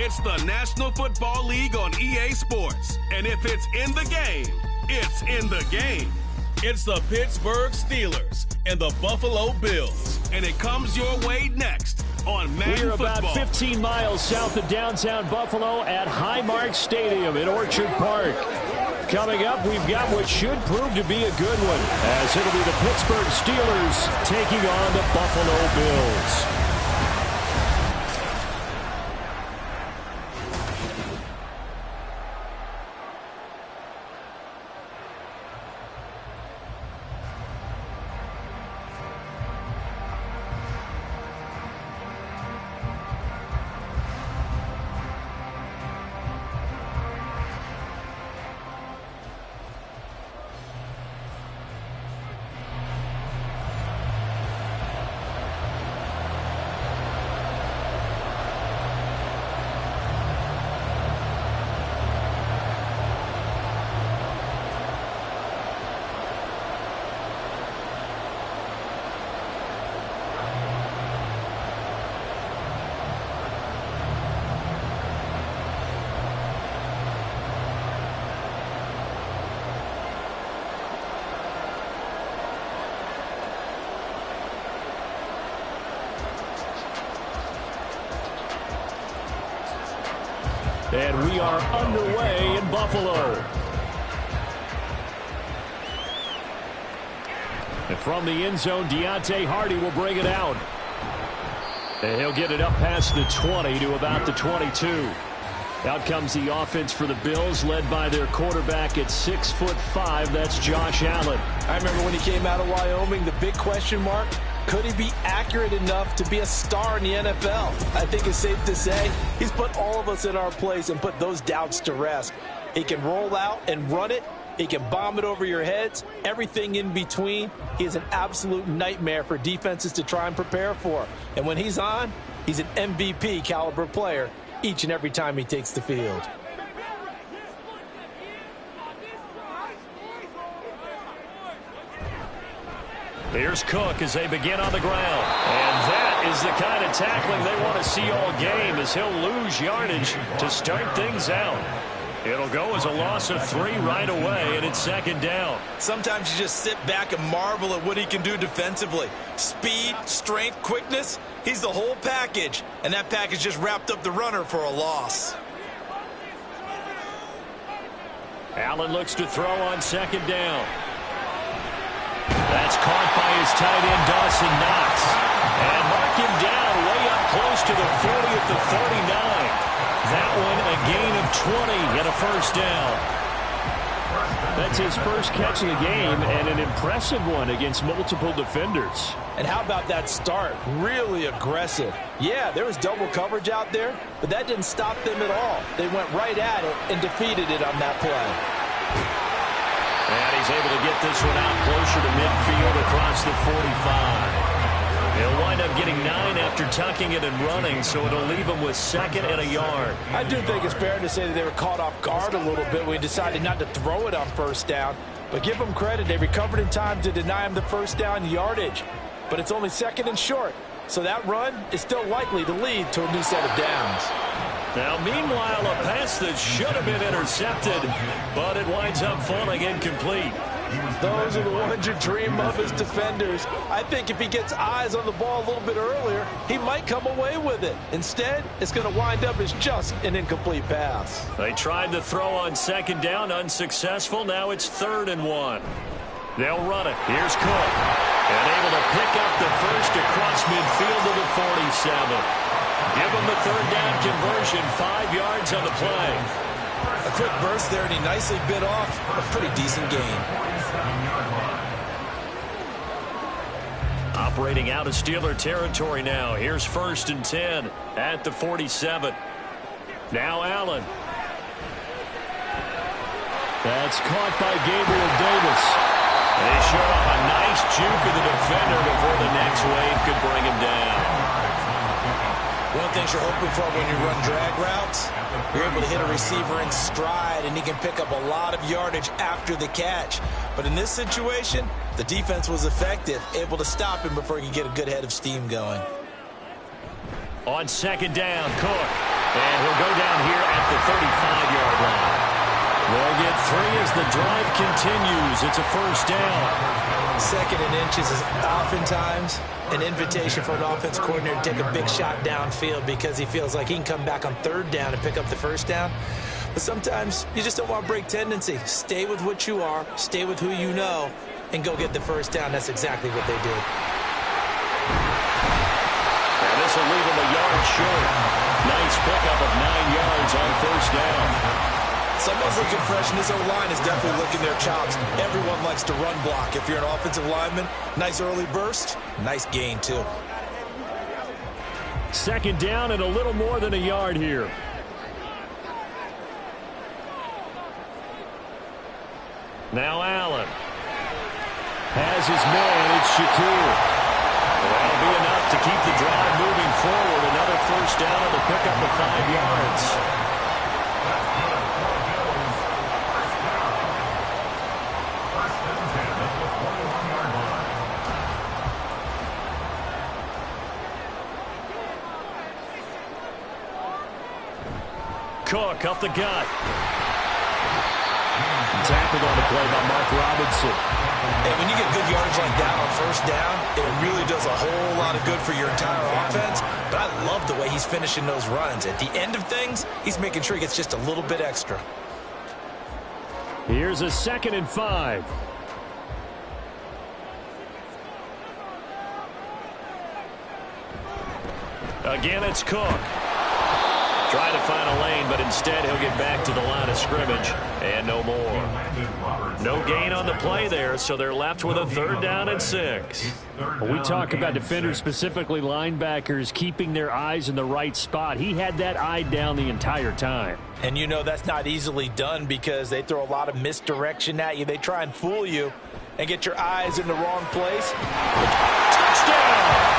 It's the National Football League on EA Sports. And if it's in the game, it's in the game. It's the Pittsburgh Steelers and the Buffalo Bills. And it comes your way next on Madden Football. We're about 15 miles south of downtown Buffalo at Highmark Stadium in Orchard Park. Coming up, we've got what should prove to be a good one, as it'll be the Pittsburgh Steelers taking on the Buffalo Bills. And we are underway in Buffalo. And from the end zone, Deontay Hardy will bring it out. And he'll get it up past the 20 to about the 22. Out comes the offense for the Bills, led by their quarterback at 6'5". That's Josh Allen. I remember when he came out of Wyoming, the big question mark, could he be accurate enough to be a star in the NFL? I think it's safe to say he's put all of us in our place and put those doubts to rest. He can roll out and run it. He can bomb it over your heads. Everything in between. He is an absolute nightmare for defenses to try and prepare for. And when he's on, he's an MVP caliber player each and every time he takes the field. Here's Cook as they begin on the ground. And that is the kind of tackling they want to see all game, as he'll lose yardage to start things out. It'll go as a loss of 3 right away, and it's second down. Sometimes you just sit back and marvel at what he can do defensively. Speed, strength, quickness, he's the whole package. And that package just wrapped up the runner for a loss. Allen looks to throw on second down. That's caught by his tight end, Dawson Knox. And mark him down way up close to the 40 at the 39. That one a gain of 20 and a first down. That's his first catch of the game, and an impressive one against multiple defenders. And how about that start? Really aggressive. Yeah, there was double coverage out there, but that didn't stop them at all. They went right at it and defeated it on that play. And he's able to get this one out closer to midfield across the 45. He'll wind up getting 9 after tucking it and running, so it'll leave him with second and a yard. I do think it's fair to say that they were caught off guard a little bit when he decided not to throw it on first down. But give them credit, they recovered in time to deny him the first down yardage. But it's only second and short, so that run is still likely to lead to a new set of downs. Now, meanwhile, a pass that should have been intercepted, but it winds up falling incomplete. Those are the ones you dream of as defenders. I think if he gets eyes on the ball a little bit earlier, he might come away with it. Instead, it's going to wind up as just an incomplete pass. They tried to throw on second down, unsuccessful. Now it's 3rd and 1. They'll run it. Here's Cook. And able to pick up the first across midfield to the 47. Give him the 3rd down conversion, 5 yards on the play. A quick burst there, and he nicely bit off a pretty decent gain. Operating out of Steeler territory now. Here's 1st and 10 at the 47. Now Allen. That's caught by Gabriel Davis. They show up a nice juke of the defender before the next wave could bring him down. One of the things you're hoping for when you run drag routes, you're able to hit a receiver in stride, and he can pick up a lot of yardage after the catch. But in this situation, the defense was effective, able to stop him before he could get a good head of steam going. On second down, Cook. And he'll go down here at the 35-yard line. They'll get 3 as the drive continues. It's a first down. 2nd and inches is oftentimes an invitation for an offense coordinator to take a big shot downfield because he feels like he can come back on 3rd down and pick up the first down. But sometimes you just don't want to break tendency. Stay with what you are, stay with who you know, and go get the first down. That's exactly what they did. And this will leave him a yard short. Nice pickup of 9 yards on first down. Someone's looking fresh, and this O-line is definitely licking their chops. Everyone likes to run block. If you're an offensive lineman, nice early burst, nice gain, too. 2nd down and a little more than a yard here. Now Allen has his man. It's Shakur. That'll be enough to keep the drive moving forward. Another first down and a pickup of 5 yards. Cook up the gut. Tackled on the play by Mark Robinson. And when you get good yards like that on first down, it really does a whole lot of good for your entire offense. But I love the way he's finishing those runs. At the end of things, he's making sure he gets just a little bit extra. Here's a 2nd and 5. Again, it's Cook. Trying to find a lane, but instead he'll get back to the line of scrimmage. And no more. No gain on the play there, so they're left with a 3rd down and 6. When we talk about defenders, specifically linebackers, keeping their eyes in the right spot, he had that eye down the entire time. And you know that's not easily done because they throw a lot of misdirection at you. They try and fool you and get your eyes in the wrong place. Touchdown!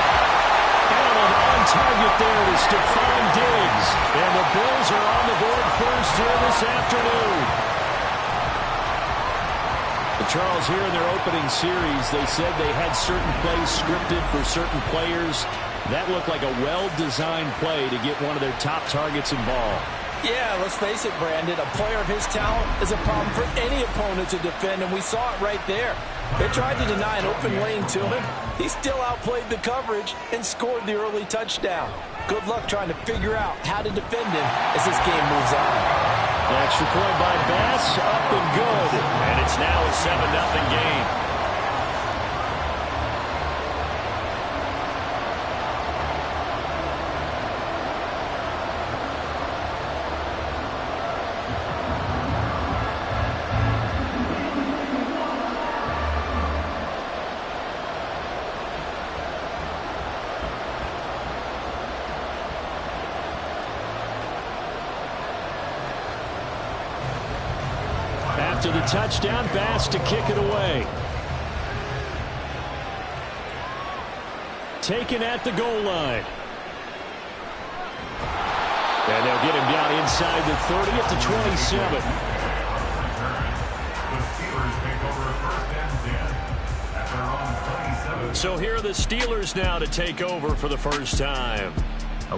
On target there to Stephon Diggs. And the Bills are on the board first here this afternoon. But Charles, here in their opening series, they said they had certain plays scripted for certain players. That looked like a well-designed play to get one of their top targets involved. Yeah, let's face it, Brandon. A player of his talent is a problem for any opponent to defend, and we saw it right there. They tried to deny an open lane to him. He still outplayed the coverage and scored the early touchdown. Good luck trying to figure out how to defend him as this game moves on. An extra point by Bass, up and good. And it's now a 7-0 game. After the touchdown, Bass to kick it away. Taken at the goal line. And they'll get him down inside the 30 at the 27. So here are the Steelers now to take over for the first time.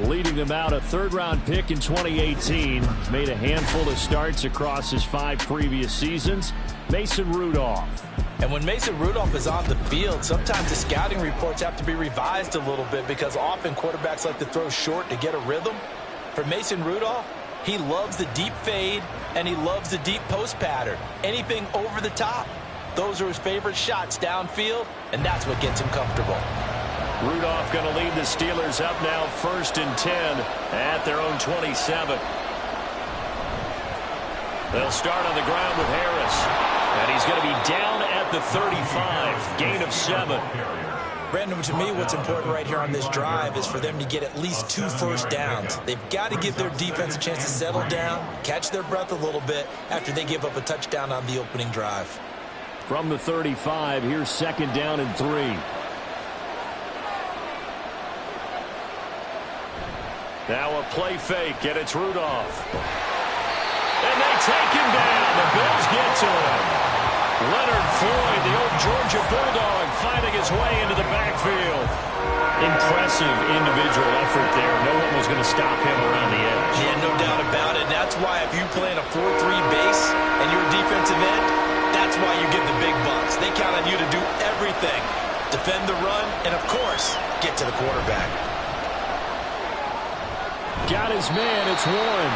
Leading them out, a 3rd-round pick in 2018. Made a handful of starts across his 5 previous seasons. Mason Rudolph. And when Mason Rudolph is on the field, sometimes the scouting reports have to be revised a little bit because often quarterbacks like to throw short to get a rhythm. For Mason Rudolph, he loves the deep fade and he loves the deep post pattern. Anything over the top, those are his favorite shots downfield, and that's what gets him comfortable. Rudolph going to lead the Steelers up now 1st and 10 at their own 27. They'll start on the ground with Harris. And he's going to be down at the 35. Gain of 7. Brandon, to me, what's important right here on this drive is for them to get at least 2 first downs. They've got to give their defense a chance to settle down, catch their breath a little bit after they give up a touchdown on the opening drive. From the 35, here's 2nd down and 3. Now a play fake, and it's Rudolph. And they take him down. The Bills get to him. Leonard Floyd, the old Georgia Bulldog, finding his way into the backfield. Impressive individual effort there. No one was going to stop him around the edge. Yeah, no doubt about it. That's why if you play in a 4-3 base and you're a defensive end, that's why you get the big bucks. They count on you to do everything. Defend the run and, of course, get to the quarterback. Got his man. It's Warren.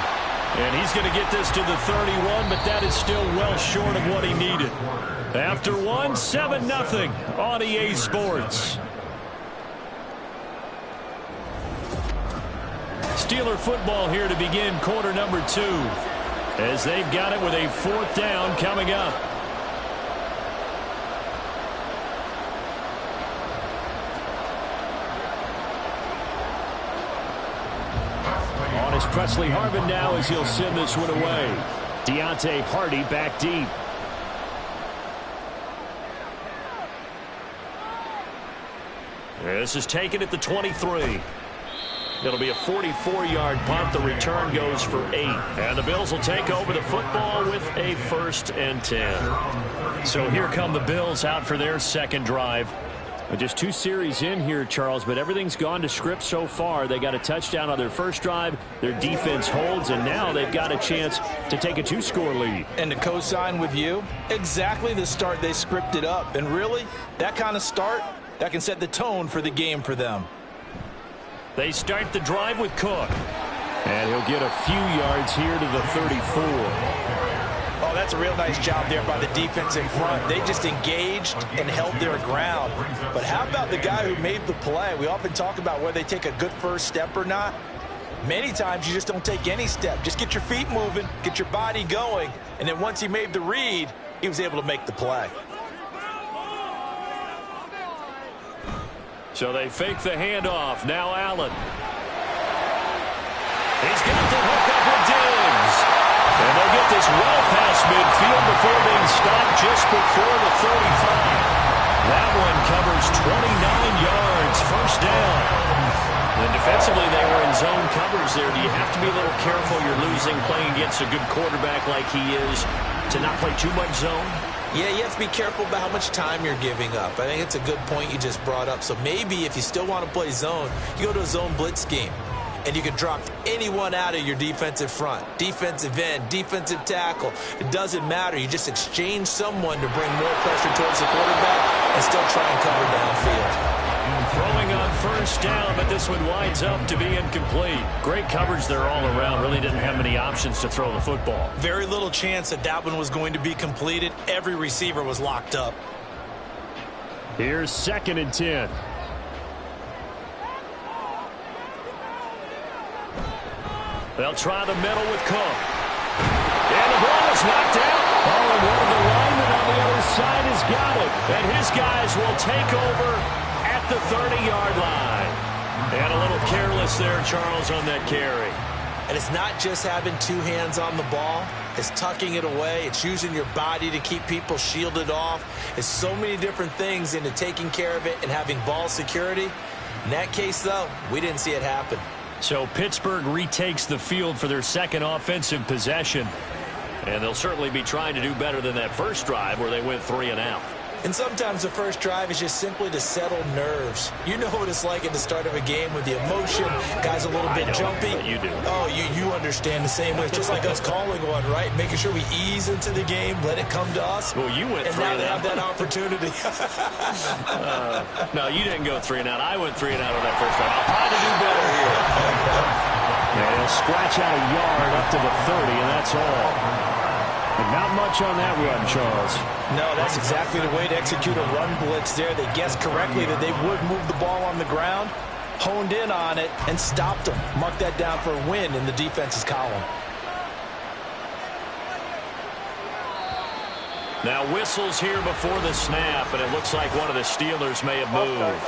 And he's going to get this to the 31, but that is still well short of what he needed. After one, 7-0 on EA Sports. Steeler football here to begin quarter number 2, as they've got it with a 4th down coming up. On is Presley Harvin now as he'll send this one away. Deontay Hardy back deep. This is taken at the 23. It'll be a 44-yard punt. The return goes for 8. And the Bills will take over the football with a 1st and 10. So here come the Bills out for their second drive. Just 2 series in here, Charles, but everything's gone to script so far. They got a touchdown on their first drive. Their defense holds, and now they've got a chance to take a 2-score lead. And to co-sign with you, exactly the start they scripted up. And really, that kind of start, that can set the tone for the game for them. They start the drive with Cook. And he'll get a few yards here to the 34. Oh, that's a real nice job there by the defense in front. They just engaged and held their ground. But how about the guy who made the play? We often talk about whether they take a good first step or not. Many times you just don't take any step. Just get your feet moving, get your body going, and then once he made the read, he was able to make the play. So they fake the handoff. Now Allen. He's got the hook up with Diggs. And they'll get this well past midfield before being stopped just before the 35. That one covers 29 yards. First down. And defensively, they were in zone coverage there. Do you have to be a little careful? You're losing playing against a good quarterback like he is to not play too much zone? Yeah, you have to be careful about how much time you're giving up. I think it's a good point you just brought up. So maybe if you still want to play zone, you go to a zone blitz scheme. And you can drop anyone out of your defensive front. Defensive end, defensive tackle. It doesn't matter. You just exchange someone to bring more pressure towards the quarterback and still try and cover downfield. Throwing on first down, but this one winds up to be incomplete. Great coverage there all around. Really didn't have many options to throw the football. Very little chance that that one was going to be completed. Every receiver was locked up. Here's 2nd and 10. They'll try the middle with Cook. And the ball is knocked out. Oh, and one of the linemen on the other side has got it. And his guys will take over at the 30-yard line. And a little careless there, Charles, on that carry. And it's not just having 2 hands on the ball. It's tucking it away. It's using your body to keep people shielded off. It's so many different things into taking care of it and having ball security. In that case, though, we didn't see it happen. So Pittsburgh retakes the field for their second offensive possession. And they'll certainly be trying to do better than that first drive where they went 3 and out. And sometimes the first drive is just simply to settle nerves. You know what it's like at the start of a game with the emotion. Guys a little bit jumpy. You do. Oh, you understand the same way. It's just like us calling one, right? Making sure we ease into the game, let it come to us. Well, you went 3 and out. And now they have that opportunity. No, you didn't go 3 and out. I went 3 and out on that first drive. I'll try to do better here. And he'll scratch out a yard up to the 30, and that's all. And not much on that run, Charles. No, that's exactly the way to execute a run blitz there. They guessed correctly that they would move the ball on the ground, honed in on it, and stopped them. Mark that down for a win in the defense's column. Now whistles here before the snap, and it looks like one of the Steelers may have moved.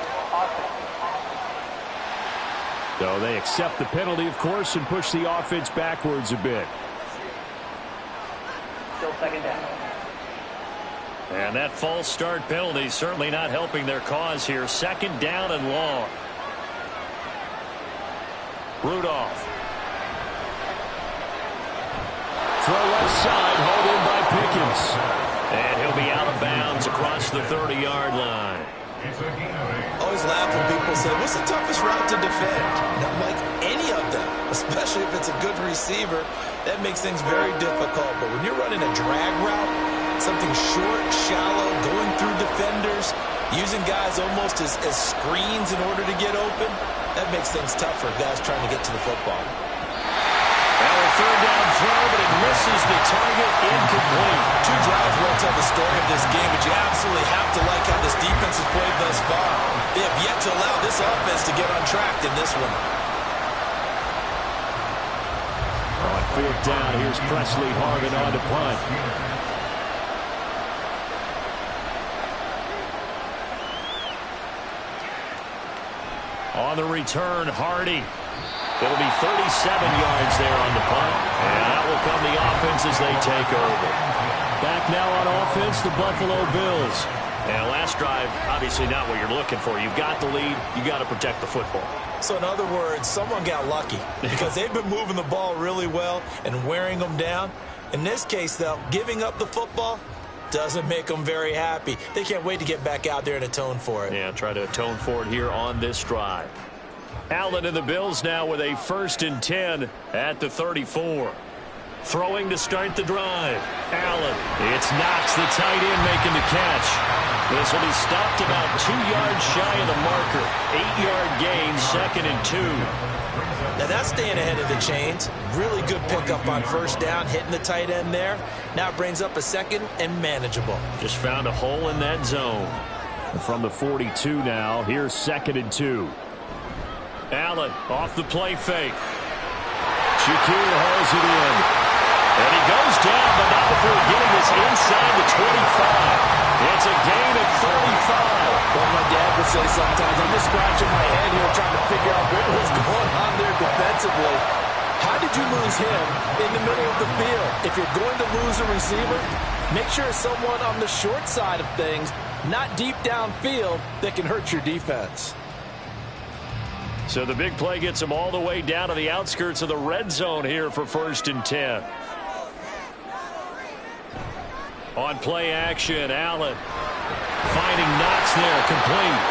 So they accept the penalty, of course, and push the offense backwards a bit. Still 2nd down. And that false start penalty certainly not helping their cause here. 2nd down and long. Rudolph. Throw left side, hauled in by Pickens. And he'll be out of bounds across the 30-yard line. Oh, always laugh when people say, what's the toughest route to defend? And I'm like, any of them, especially if it's a good receiver. That makes things very difficult. But when you're running a drag route, something short, shallow, going through defenders, using guys almost as screens in order to get open, that makes things tough for guys trying to get to the football. Now a third down throw, but it misses the target, incomplete. Two drives won't tell the story of this game, but you absolutely have to like how this defense has played thus far. They have yet to allow this offense to get on track in this one. On fourth down, here's Presley Harvin on to punt. On the return, Hardy. It'll be 37 yards there on the punt. And out will come the offense as they take over. Back now on offense, the Buffalo Bills. And last drive, obviously not what you're looking for. You've got the lead. You've got to protect the football. So in other words, someone got lucky because they've been moving the ball really well and wearing them down. In this case, though, giving up the football doesn't make them very happy. They can't wait to get back out there and atone for it. Yeah, try to atone for it here on this drive. Allen and the Bills now with a 1st and 10 at the 34. Throwing to start the drive. Allen. It's Knox, the tight end, making the catch. This will be stopped about 2 yards shy of the marker. 8-yard gain, 2nd and 2. Now that's staying ahead of the chains. Really good pickup on first down, hitting the tight end there. Now it brings up a 2nd and manageable. Just found a hole in that zone. And from the 42 now, here's 2nd and 2. Allen off the play fake. Shakir hauls it in. And he goes down, but not before getting this inside the 25. It's a gain of 35. Well, my dad would say sometimes, I'm just scratching my head here trying to figure out what was going on there defensively. How did you lose him in the middle of the field? If you're going to lose a receiver, make sure it's someone on the short side of things, not deep downfield, that can hurt your defense. So the big play gets them all the way down to the outskirts of the red zone here for 1st and 10. On play action, Allen finding Knox there, complete.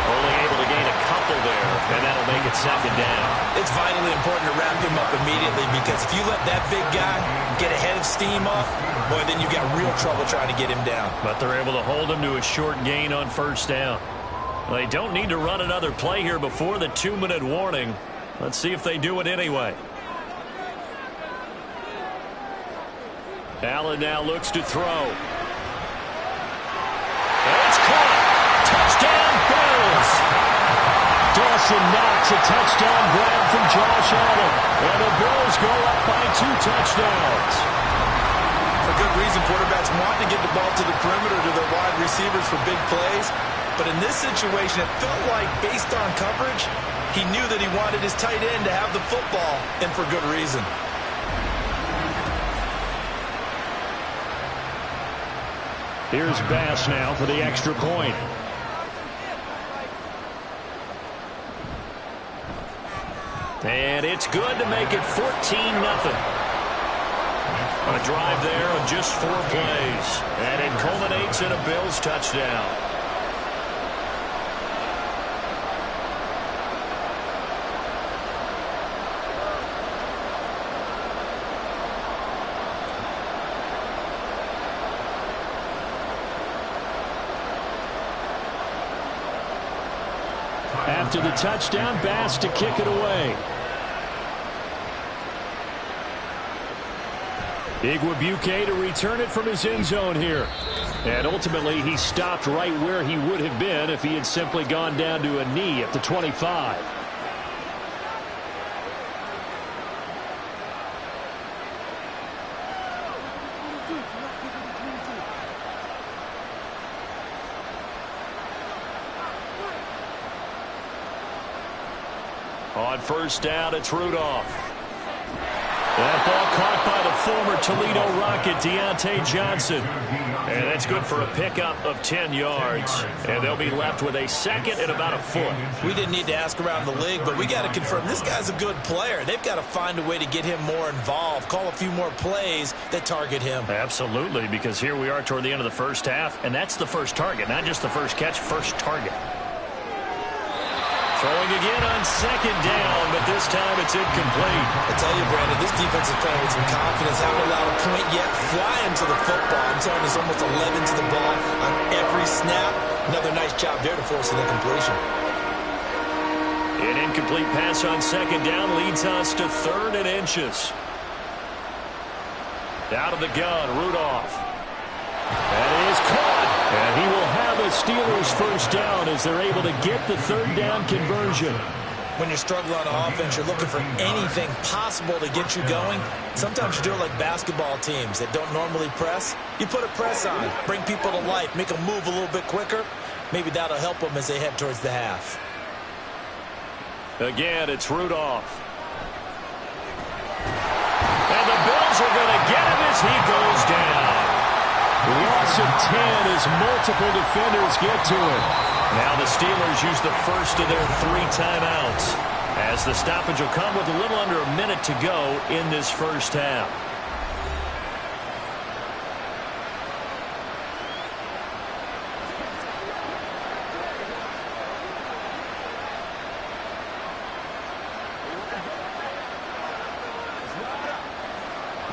Only able to gain a couple there, and that'll make it 2nd down. It's vitally important to wrap him up immediately because if you let that big guy get ahead of steam up, boy, then you got real trouble trying to get him down. But they're able to hold him to a short gain on 1st down. They don't need to run another play here before the 2-minute warning. Let's see if they do it anyway. Allen now looks to throw. And it's caught. Touchdown, Bills. Dawson Knox, a touchdown grab from Josh Allen. And the Bills go up by 2 touchdowns. For good reason, quarterbacks want to get the ball to the perimeter to their wide receivers for big plays. But in this situation, it felt like, based on coverage, he knew that he wanted his tight end to have the football, and for good reason. Here's Bass now for the extra point. And it's good to make it 14-0. A drive there of just 4 plays. And it culminates in a Bills touchdown. After the touchdown, Bass to kick it away. Igwebuike to return it from his end zone here. And ultimately, he stopped right where he would have been if he had simply gone down to a knee at the 25. On first down, it's Rudolph. That ball caught by the former Toledo Rocket, Deontay Johnson. And that's good for a pickup of 10 yards. And they'll be left with a 2nd and about a foot. We didn't need to ask around the league, but we got to confirm this guy's a good player. They've got to find a way to get him more involved, call a few more plays that target him. Absolutely, because here we are toward the end of the first half, and that's the first target, not just the first catch, first target. Throwing again on second down, but this time it's incomplete. I tell you, Brandon, this defense is playing with some confidence. Haven't allowed a point yet. Flying to the football. I'm telling you, there's almost 11 to the ball on every snap. Another nice job there to force an incompletion. An incomplete pass on second down leads us to 3rd and inches. Out of the gun, Rudolph. That is caught. And he will have a Steelers first down as they're able to get the 3rd down conversion. When you're struggling on offense, you're looking for anything possible to get you going. Sometimes you do it like basketball teams that don't normally press. You put a press on, bring people to life, make them move a little bit quicker. Maybe that'll help them as they head towards the half. Again, it's Rudolph. And the Bills are going to get him as he goes down. Loss of 10 as multiple defenders get to it. Now the Steelers use the first of their 3 timeouts, as the stoppage will come with a little under a minute to go in this first half.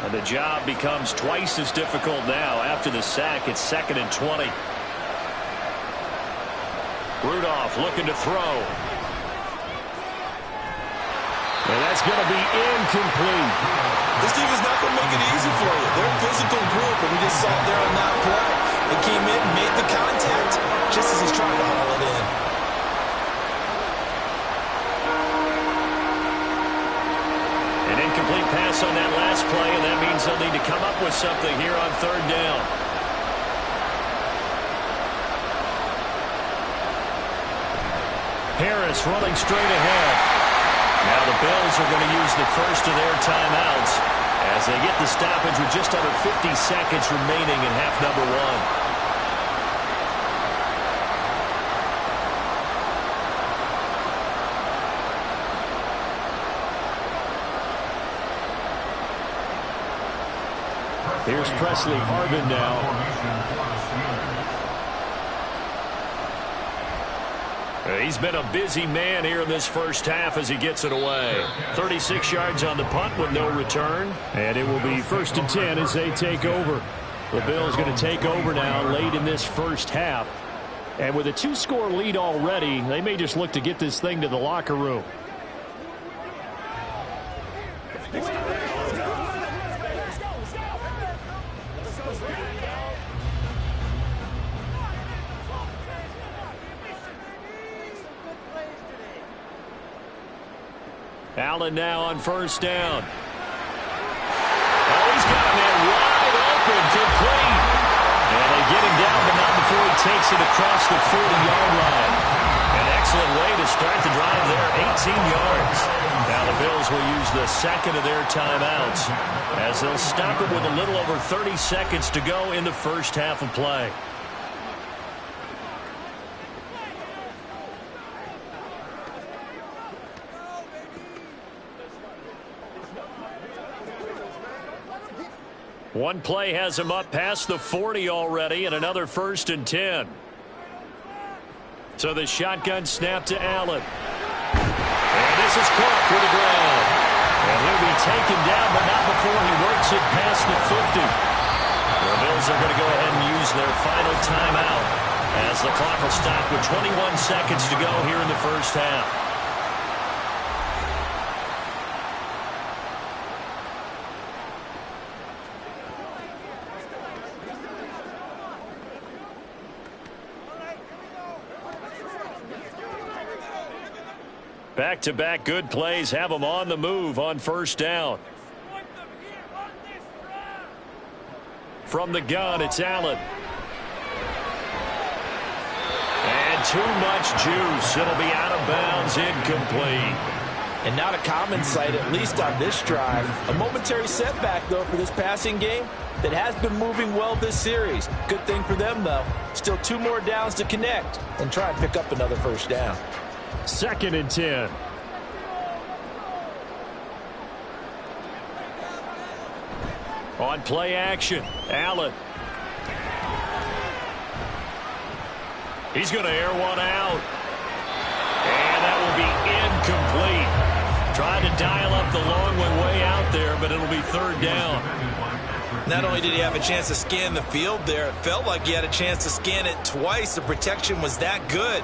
And the job becomes twice as difficult now after the sack. It's 2nd and 20. Rudolph looking to throw. And that's going to be incomplete. This team is not going to make it easy for you. They're a physical group, and we just saw it there on that play. They came in, made the contact, just as he's trying to haul it in. An incomplete pass on that last play, and that means they'll need to come up with something here on 3rd down. Harris running straight ahead. Now the Bills are going to use the first of their timeouts as they get the stoppage with just under 50 seconds remaining in half number 1. Here's Presley Harvin now. He's been a busy man here in this first half as he gets it away. 36 yards on the punt with no return. And it will be 1st and 10 as they take over. The Bills going to take over now late in this first half. And with a 2-score lead already, they may just look to get this thing to the locker room. Allen now on 1st down. Oh, he's got a man wide open, complete. And they get him down, but not before he takes it across the 40-yard line. An excellent way to start the drive there, 18 yards. Now the Bills will use the 2nd of their timeouts as they'll stop it with a little over 30 seconds to go in the first half of play. One play has him up past the 40 already, and another 1st and 10. So the shotgun snap to Allen. And this is caught for the ground. And he'll be taken down, but not before he works it past the 50. The Bills are going to go ahead and use their final timeout as the clock will stop with 21 seconds to go here in the first half. Back-to-back good plays have them on the move on 1st down. From the gun, it's Allen. And too much juice. It'll be out of bounds, incomplete. And not a common sight, at least on this drive. A momentary setback, though, for this passing game that has been moving well this series. Good thing for them, though. Still 2 more downs to connect and try and pick up another 1st down. 2nd and 10. On play action, Allen. He's going to air one out. And that will be but it'll be third down. Not only did he have a chance to scan the field there, it felt like he had a chance to scan it twice. The protection was that good.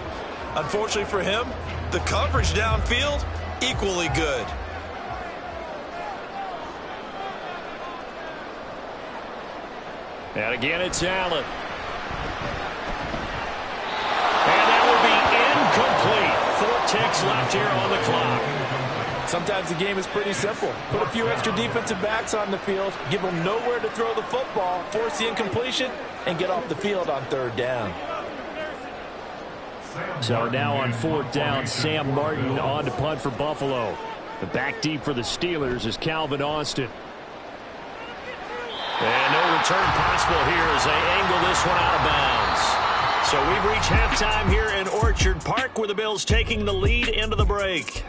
Unfortunately for him, the coverage downfield, equally good. And again, it's Allen. And that will be incomplete. 4 ticks left here on the clock. Sometimes the game is pretty simple. Put a few extra defensive backs on the field, give them nowhere to throw the football, force the incompletion, and get off the field on third down. So now on fourth down, Sam Martin on to punt for Buffalo. The back deep for the Steelers is Calvin Austin. And no return possible here as they angle this one out of bounds. So we've reached halftime here in Orchard Park with the Bills taking the lead into the break.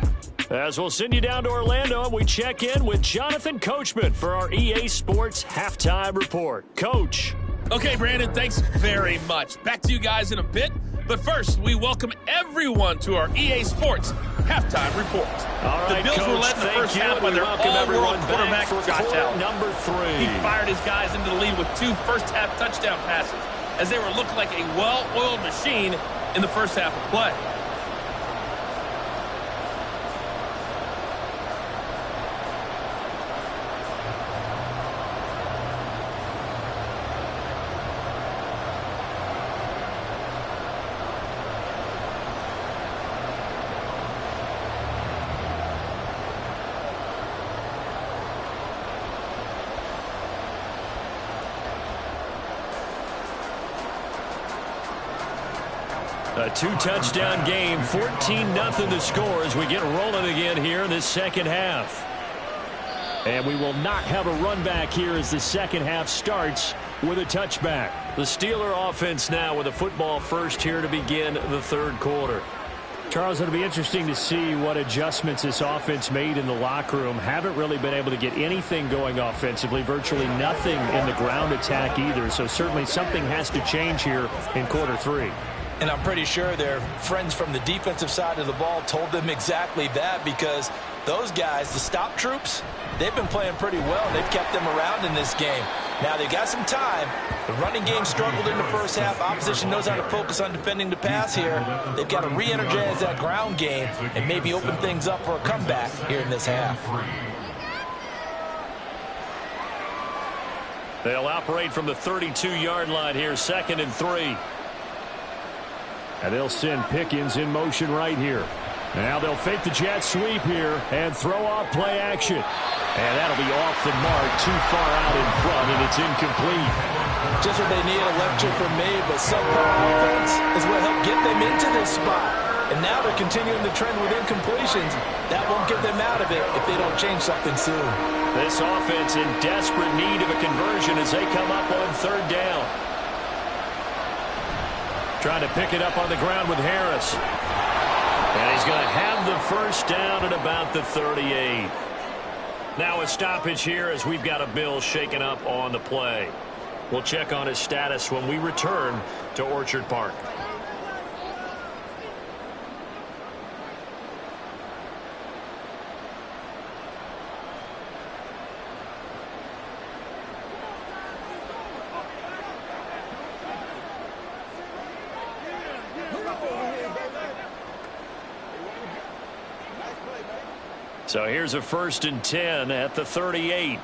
As we'll send you down to Orlando, and we check in with Jonathan Coachman for our EA Sports Halftime Report. Coach. Okay, Brandon, thanks very much. Back to you guys in a bit. But first, we welcome everyone to our EA Sports Halftime Report. All right, the Bills Coach, were led in the first half by their all-world quarterback, Josh Allen. Number 3. He fired his guys into the lead with 2 first-half touchdown passes as they were looking like a well-oiled machine in the first half of play. A 2-touchdown game, 14-0 the score as we get rolling again here in this second half. And we will not have a run back here as the second half starts with a touchback. The Steeler offense now with a football first here to begin the third quarter. Charles, it'll be interesting to see what adjustments this offense made in the locker room. Haven't really been able to get anything going offensively, virtually nothing in the ground attack either. So certainly something has to change here in quarter 3. And I'm pretty sure their friends from the defensive side of the ball told them exactly that, because those guys, the stop troops, they've been playing pretty well. They've kept them around in this game. Now they've got some time. The running game struggled in the first half. Opposition knows how to focus on defending the pass here. They've got to re-energize that ground game and maybe open things up for a comeback here in this half. They'll operate from the 32-yard line here, 2nd and 3. And they'll send Pickens in motion right here. Now they'll fake the jet sweep here and throw off play action. And that'll be off the mark, too far out in front, and it's incomplete. Just what they need, a left chip from me, but subpar offense is what helped get them into this spot. And now they're continuing the trend with incompletions. That won't get them out of it if they don't change something soon. This offense in desperate need of a conversion as they come up on third down. Trying to pick it up on the ground with Harris. And he's going to have the first down at about the 38. Now a stoppage here as we've got a Bill shaken up on the play. We'll check on his status when we return to Orchard Park. So here's a 1st and 10 at the 38.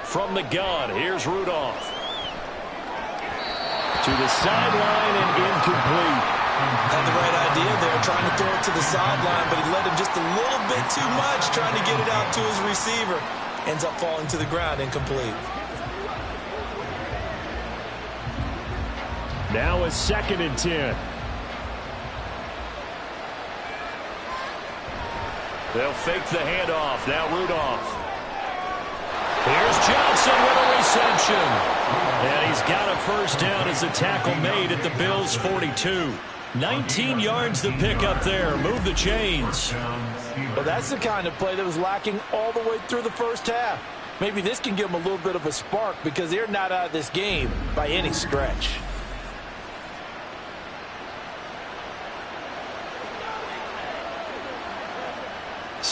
From the gun, here's Rudolph. To the sideline and incomplete. Had the right idea there, trying to throw it to the sideline, but he led him just a little bit too much, trying to get it out to his receiver. Ends up falling to the ground, incomplete. Now a 2nd and 10. They'll fake the handoff. Now Rudolph. Here's Johnson with a reception. And he's got a first down as the tackle made at the Bills' 42. 19 yards to pick up there. Move the chains. Well, that's the kind of play that was lacking all the way through the first half. Maybe this can give them a little bit of a spark because they're not out of this game by any stretch.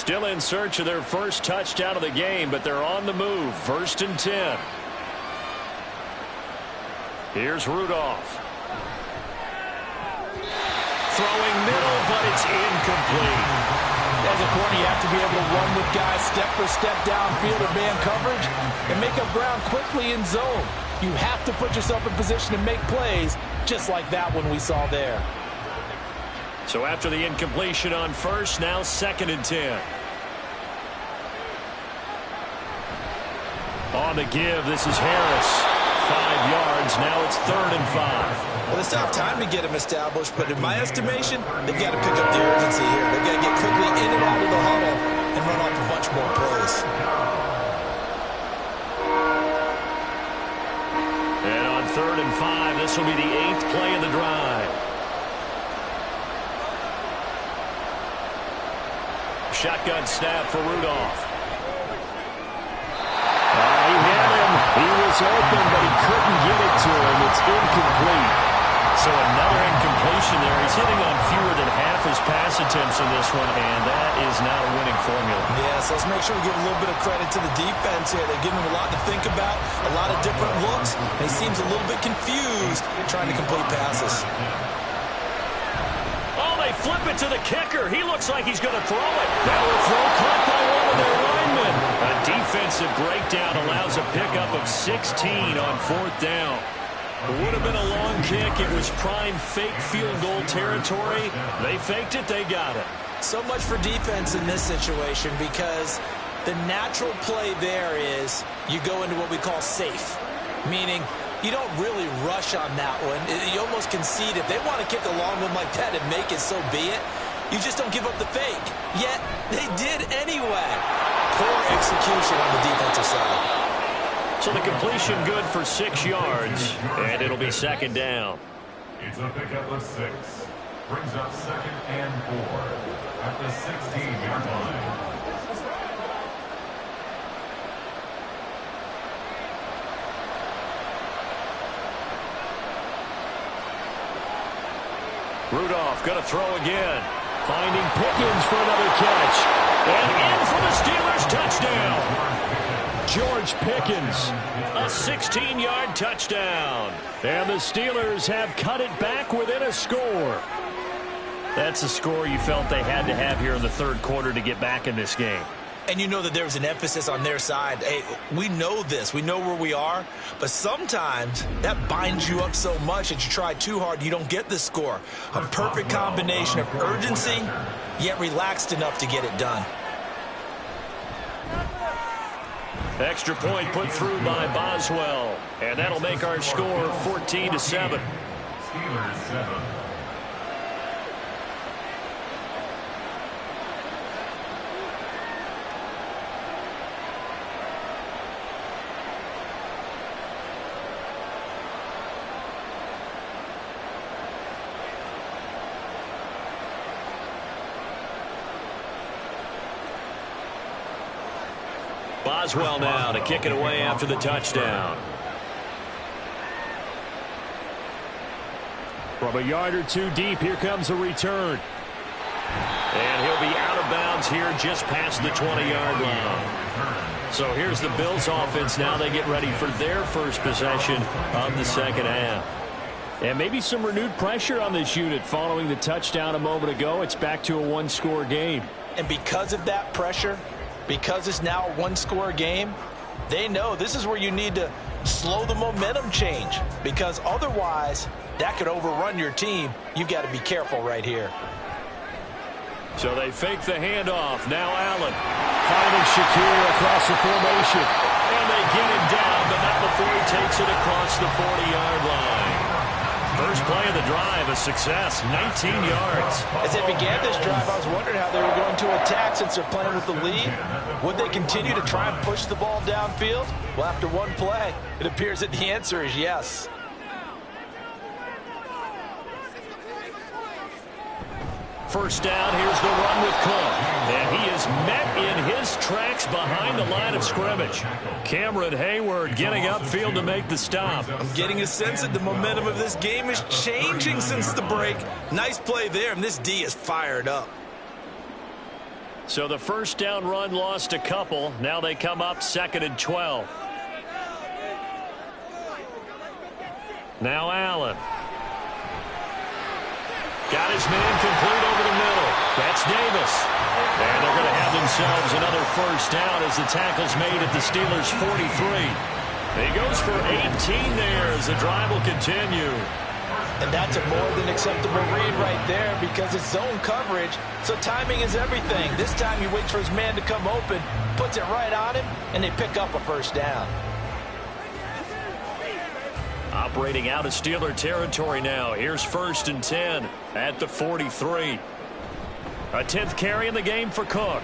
Still in search of their first touchdown of the game, but they're on the move. 1st and 10. Here's Rudolph. Throwing middle, but it's incomplete. As a corner, you have to be able to run with guys step for step downfield or man coverage and make up ground quickly in zone. You have to put yourself in position to make plays, just like that one we saw there. So after the incompletion on first, now 2nd and 10. On the give, this is Harris. 5 yards, now it's 3rd and 5. Well, they still have time to get him established, but in my estimation, they've got to pick up the urgency here. They've got to get quickly in and out of the huddle and run off a bunch more plays. And on 3rd and 5, this will be the 8th play of the drive. Shotgun snap for Rudolph. He had him. He was open, but he couldn't get it to him. It's incomplete. So another incompletion there. He's hitting on fewer than half his pass attempts in this one, and that is not a winning formula. Yeah, so let's make sure we give a little bit of credit to the defense here. They're giving him a lot to think about, a lot of different looks, and he seems a little bit confused trying to complete passes. Oh, they flip it to the kicker. He looks like he's going to throw it. Now a throw caught by one of their linemen. A defensive breakdown allows a pickup of 16 on 4th down. Would have been a long kick. It was prime fake field goal territory. They faked it. They got it. So much for defense in this situation, because the natural play there is you go into what we call safe, meaning you don't really rush on that one. You almost concede. If they want to kick a long one like that and make it, so be it. You just don't give up the fake. Yet they did anyway. Poor execution on the defensive side. So the completion good for 6 yards, and it'll be 2nd down. It's a pickup of 6. Brings up 2nd and 4 at the 16-yard line. Rudolph going to throw again. Finding Pickens for another catch. And in for the Steelers touchdown. George Pickens, a 16-yard touchdown. And the Steelers have cut it back within a score. That's a score you felt they had to have here in the 3rd quarter to get back in this game. And you know that there was an emphasis on their side. Hey, we know this. We know where we are. But sometimes that binds you up so much that you try too hard, you don't get the score. A perfect combination of urgency, yet relaxed enough to get it done. Extra point put through by Boswell. And that'll make our score 14-7. Steelers 7. Boswell now to kick it away after the touchdown. From a yard or two deep, here comes a return. And he'll be out of bounds here just past the 20-yard line. So here's the Bills offense now. They get ready for their first possession of the 2nd half. And maybe some renewed pressure on this unit following the touchdown a moment ago. It's back to a 1-score game. And because of that pressure, because it's now a 1-score game, they know this is where you need to slow the momentum change, because otherwise that could overrun your team. You've got to be careful right here. So they fake the handoff. Now Allen finding Shakir across the formation. And they get him down, but not before he takes it across the 40-yard line. First play of the drive, a success, 19 yards. As they began this drive, I was wondering how they were going to attack since they're playing with the lead. Would they continue to try and push the ball downfield? Well, after one play, it appears that the answer is yes. First down, here's the run with Cook. And he is met in his tracks behind the line of scrimmage. Cameron Hayward getting upfield to make the stop. I'm getting a sense that the momentum of this game is changing since the break. Nice play there, and this D is fired up. So the first down run lost a couple. Now they come up 2nd and 12. Now Allen. Got his man complete over the middle. That's Davis. And they're going to have themselves another first down as the tackle's made at the Steelers' 43. He goes for 18 there as the drive will continue. And that's a more than acceptable read right there because it's zone coverage, so timing is everything. This time he waits for his man to come open, puts it right on him, and they pick up a first down. Operating out of Steeler territory now. Here's 1st and 10 at the 43. A 10th carry in the game for Cook.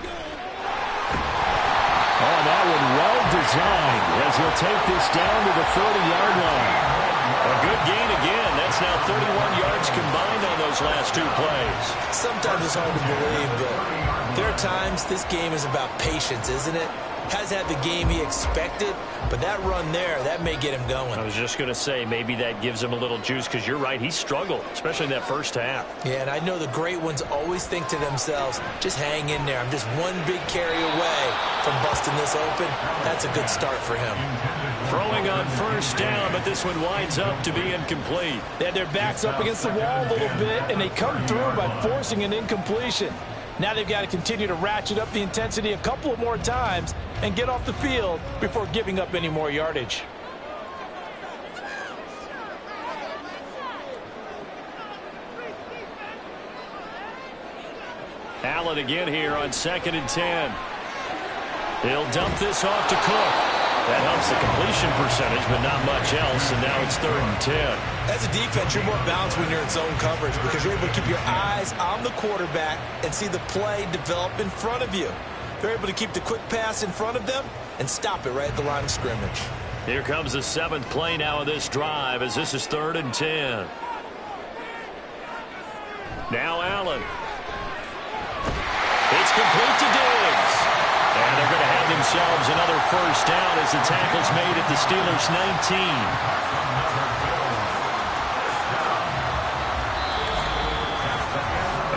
Oh, that one well designed as he'll take this down to the 40-yard line. A good gain again. That's now 31 yards combined on those last 2 plays. Sometimes it's hard to believe, but there are times this game is about patience, isn't it? Has had the game he expected, but that run there, that may get him going. I was just going to say, maybe that gives him a little juice because you're right, he struggled, especially in that first half. Yeah, and I know the great ones always think to themselves, just hang in there. I'm just one big carry away from busting this open. That's a good start for him. Throwing on first down, but this one winds up to be incomplete. They had their backs up against the wall a little bit, and they come through by forcing an incompletion. Now they've got to continue to ratchet up the intensity a couple of more times and get off the field before giving up any more yardage. Allen again here on 2nd and 10. He'll dump this off to Cook. That helps the completion percentage, but not much else, and now it's 3rd and 10. As a defense, you're more balanced when you're in zone coverage because you're able to keep your eyes on the quarterback and see the play develop in front of you. They're able to keep the quick pass in front of them and stop it right at the line of scrimmage. Here comes the 7th play now of this drive as this is 3rd and 10. Now Allen. It's complete to Diggs. And they're going to have themselves another first down as the tackle's made at the Steelers' 19.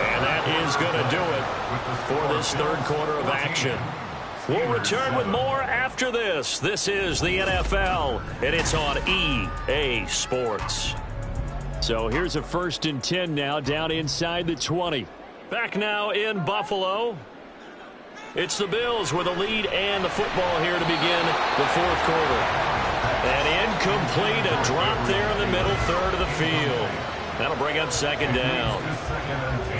And that is going to do it for this 3rd quarter of action. We'll return with more after this. This is the NFL, and it's on EA Sports. So here's a 1st and 10 now down inside the 20. Back now in Buffalo. It's the Bills with a lead and the football here to begin the 4th quarter. And incomplete, a drop there in the middle 3rd of the field. That'll bring up 2nd down.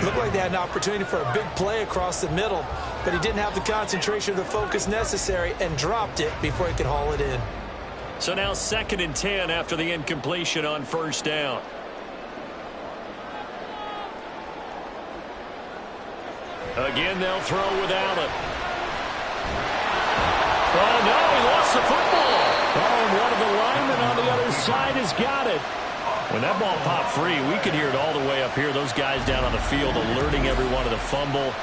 Looked like they had an opportunity for a big play across the middle, but he didn't have the concentration or the focus necessary and dropped it before he could haul it in. So now 2nd and 10 after the incompletion on 1st down. Again, they'll throw with Allen. Oh, no, he lost the football. Oh, and one of the linemen on the other side has got it. When that ball popped free, we could hear it all the way up here. Those guys down on the field alerting everyone of the fumble.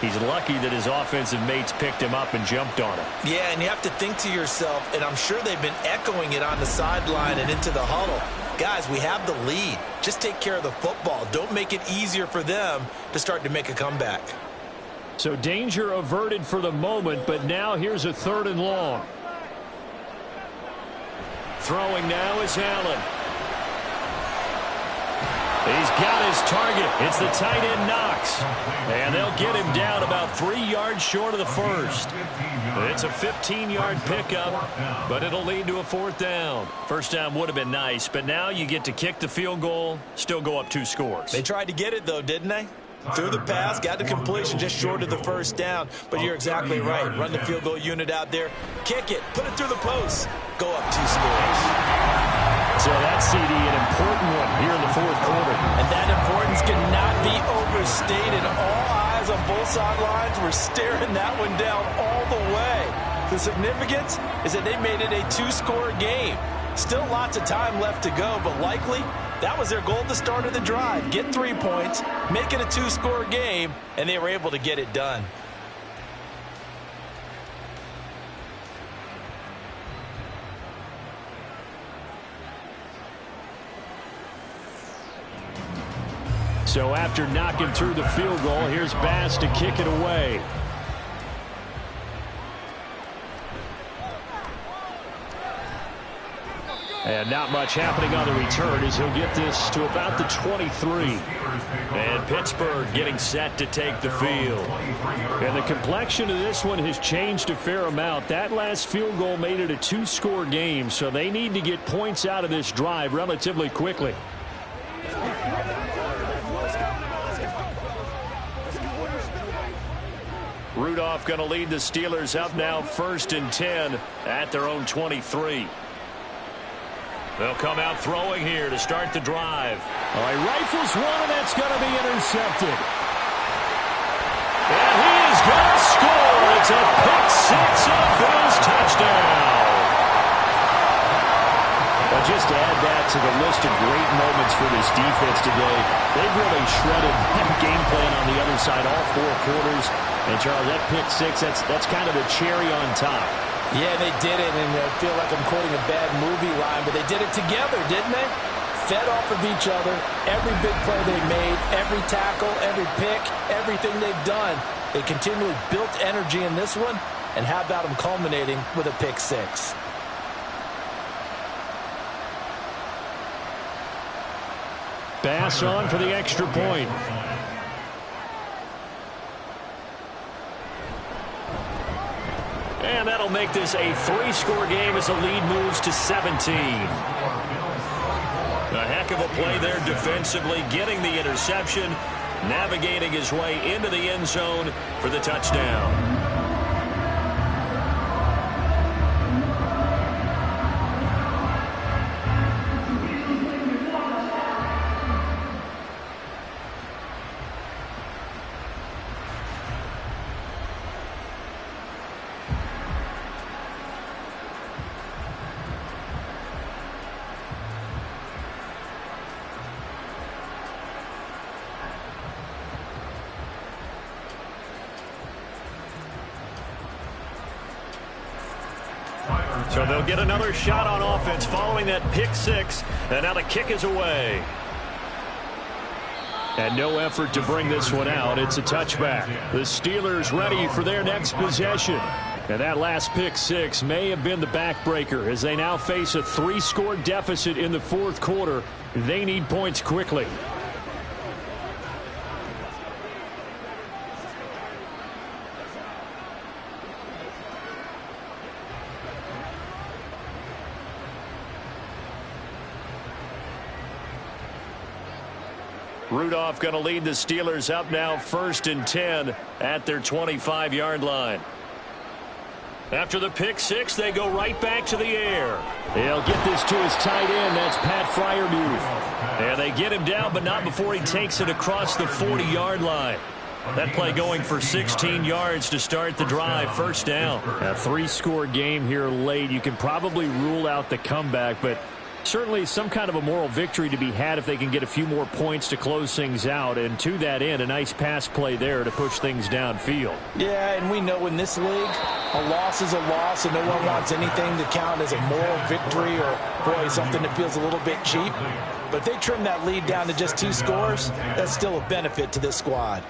He's lucky that his offensive mates picked him up and jumped on it. Yeah, and you have to think to yourself, and I'm sure they've been echoing it on the sideline and into the huddle. Guys, we have the lead. Just take care of the football. Don't make it easier for them to start to make a comeback. So danger averted for the moment, but now here's a 3rd and long. Throwing now is Allen. He's got his target. It's the tight end Knox. And they'll get him down about 3 yards short of the first. It's a 15-yard pickup, but it'll lead to a 4th down. First down would have been nice, but now you get to kick the field goal, still go up 2 scores. They tried to get it, though, didn't they? Threw the pass, got the completion just short of the first down. But you're exactly right. Run the field goal unit out there. Kick it. Put it through the post. Go up 2 scores. So that's, CD, an important one here in the 4th quarter. And that importance cannot be overstated. All eyes on both sidelines were staring that one down all the way. The significance is that they made it a 2-score game. Still lots of time left to go, but likely that was their goal at the start of the drive. Get 3 points, make it a 2-score game, and they were able to get it done. So after knocking through the field goal, here's Bass to kick it away. And not much happening on the return as he'll get this to about the 23. And Pittsburgh getting set to take the field. And the complexion of this one has changed a fair amount. That last field goal made it a 2-score game, so they need to get points out of this drive relatively quickly. Rudolph going to lead the Steelers up now 1st and 10 at their own 23. They'll come out throwing here to start the drive. All right, rifles one, and that's going to be intercepted. And he is going to score. It's a pick-6 and a Bills touchdown. Well, just to add that to the list of great moments for this defense today, they've really shredded that game plan on the other side all 4 quarters. And, Charles, that pick-6, that's kind of the cherry on top. Yeah, they did it, and I feel like I'm quoting a bad movie line, but they did it together, didn't they? Fed off of each other, every big play they made, every tackle, every pick, everything they've done. They continually built energy in this one, and how about them culminating with a pick-6? Bass on for the extra point. And that'll make this a 3-score game as the lead moves to 17. A heck of a play there defensively, getting the interception, navigating his way into the end zone for the touchdown. So they'll get another shot on offense following that pick-6, and now the kick is away. And no effort to bring this one out. It's a touchback. The Steelers ready for their next possession. And that last pick-6 may have been the backbreaker as they now face a 3-score deficit in the 4th quarter. They need points quickly. Rudolph going to lead the Steelers up now 1st and 10 at their 25-yard line. After the pick-6, they go right back to the air. They'll get this to his tight end. That's Pat Freiermuth. And they get him down, but not before he takes it across the 40-yard line. That play going for 16 yards to start the drive. 1st down. A 3-score game here late. You can probably rule out the comeback, but certainly some kind of a moral victory to be had if they can get a few more points to close things out. And to that end, a nice pass play there to push things downfield. Yeah, and we know in this league, a loss is a loss, and no one wants anything to count as a moral victory or, boy, something that feels a little bit cheap. But if they trim that lead down to just 2 scores, that's still a benefit to this squad.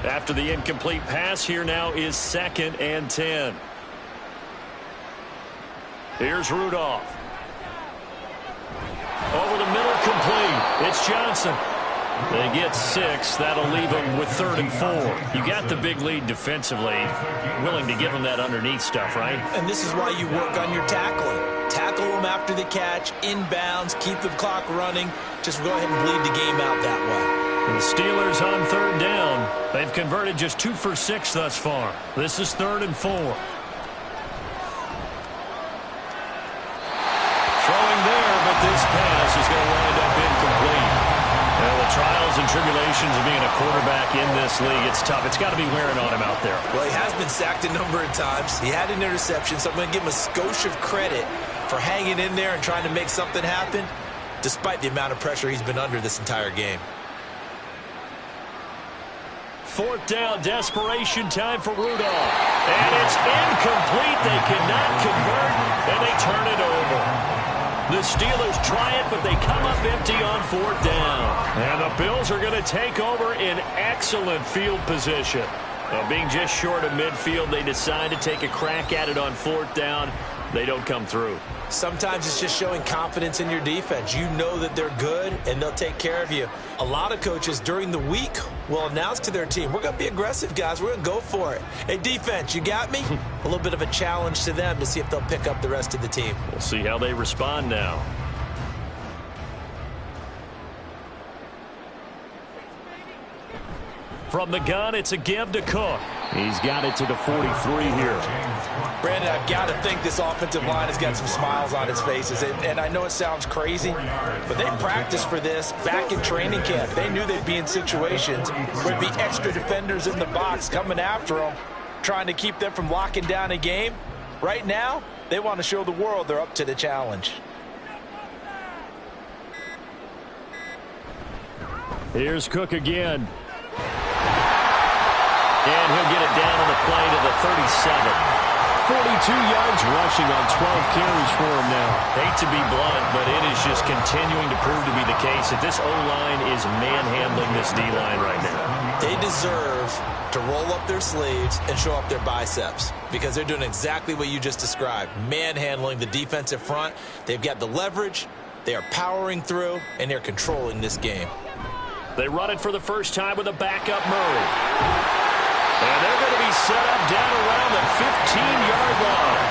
After the incomplete pass, here now is 2nd and 10. Here's Rudolph. Over the middle, complete. It's Johnson. They get 6. That'll leave them with 3rd and 4. You got the big lead defensively. Willing to give them that underneath stuff, right? And this is why you work on your tackling. Tackle them after the catch, inbounds, keep the clock running. Just go ahead and bleed the game out that way. And the Steelers on 3rd down. They've converted just 2 for 6 thus far. This is 3rd and 4. This pass is going to wind up incomplete. Well, the trials and tribulations of being a quarterback in this league, it's tough. It's got to be wearing on him out there. Well, he has been sacked a number of times. He had an interception, so I'm going to give him a skosh of credit for hanging in there and trying to make something happen, despite the amount of pressure he's been under this entire game. 4th down, desperation time for Rudolph. And it's incomplete. They cannot convert, and they turn it over. The Steelers try it, but they come up empty on 4th down. And the Bills are going to take over in excellent field position. Being just short of midfield, they decide to take a crack at it on 4th down. They don't come through. Sometimes it's just showing confidence in your defense. You know that they're good, and they'll take care of you. A lot of coaches during the week will announce to their team, we're going to be aggressive, guys. We're going to go for it. Hey, defense, you got me? A little bit of a challenge to them to see if they'll pick up the rest of the team. We'll see how they respond now. From the gun, it's a give to Cook. He's got it to the 43 here. Brandon, I've got to think this offensive line has got some smiles on its faces. And I know it sounds crazy, but they practiced for this back in training camp. They knew they'd be in situations where there'd be extra defenders in the box coming after them, trying to keep them from locking down a game. Right now, they want to show the world they're up to the challenge. Here's Cook again. And he'll get it down on the play to the 37. 42 yards rushing on 12 carries for him now. Hate to be blunt, but it is just continuing to prove to be the case that this O-line is manhandling this D-line right now. They deserve to roll up their sleeves and show up their biceps because they're doing exactly what you just described, manhandling the defensive front. They've got the leverage, they are powering through, and they're controlling this game. They run it for the first time with a backup Murray. And they're going to be set up down around the 15-yard line.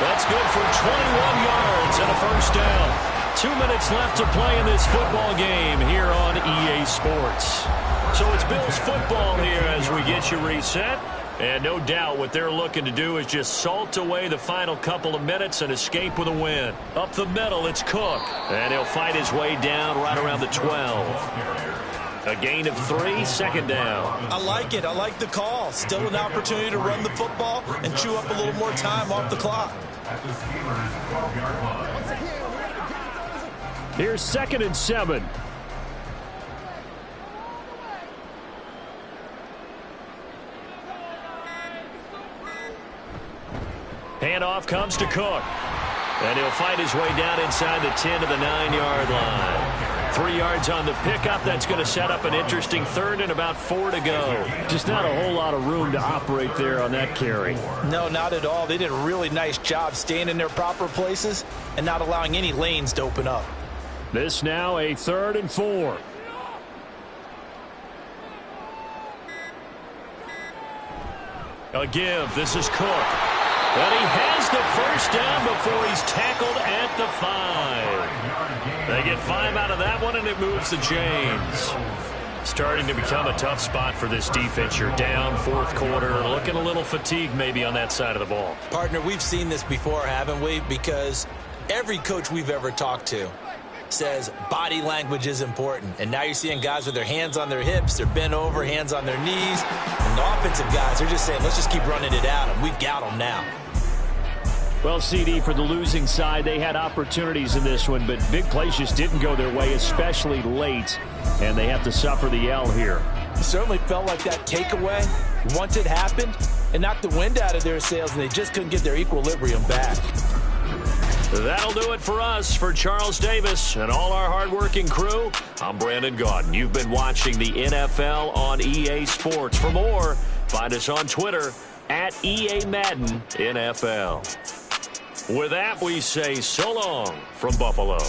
That's good for 21 yards and a first down. 2 minutes left to play in this football game here on EA Sports. So it's Bills football here as we get you reset. And no doubt what they're looking to do is just salt away the final couple of minutes and escape with a win. Up the middle, it's Cook. And he'll fight his way down right around the 12. A gain of 3, 2nd down. I like it. I like the call. Still an opportunity to run the football and chew up a little more time off the clock. Here's 2nd and 7. Handoff comes to Cook. And he'll fight his way down inside the 10 to the 9-yard line. 3 yards on the pickup. That's going to set up an interesting 3rd and about 4 to go. Just not a whole lot of room to operate there on that carry. No, not at all. They did a really nice job staying in their proper places and not allowing any lanes to open up. This now a 3rd and 4. A give. This is Cook. And he has the first down before he's tackled at the 5. They get 5 out of that one, and it moves the chains. Starting to become a tough spot for this defense. You're down 4th quarter, looking a little fatigued maybe on that side of the ball. Partner, we've seen this before, haven't we? Because every coach we've ever talked to says body language is important. And now you're seeing guys with their hands on their hips, they're bent over, hands on their knees. And the offensive guys, they're just saying, let's just keep running it out, and we've got them now. Well, CD, for the losing side, they had opportunities in this one, but big plays just didn't go their way, especially late, and they have to suffer the L here. It certainly felt like that takeaway, once it happened, it knocked the wind out of their sails, and they just couldn't get their equilibrium back. That'll do it for us. For Charles Davis and all our hardworking crew, I'm Brandon Gaudin. You've been watching the NFL on EA Sports. For more, find us on Twitter at EA Madden NFL. With that, we say so long from Buffalo.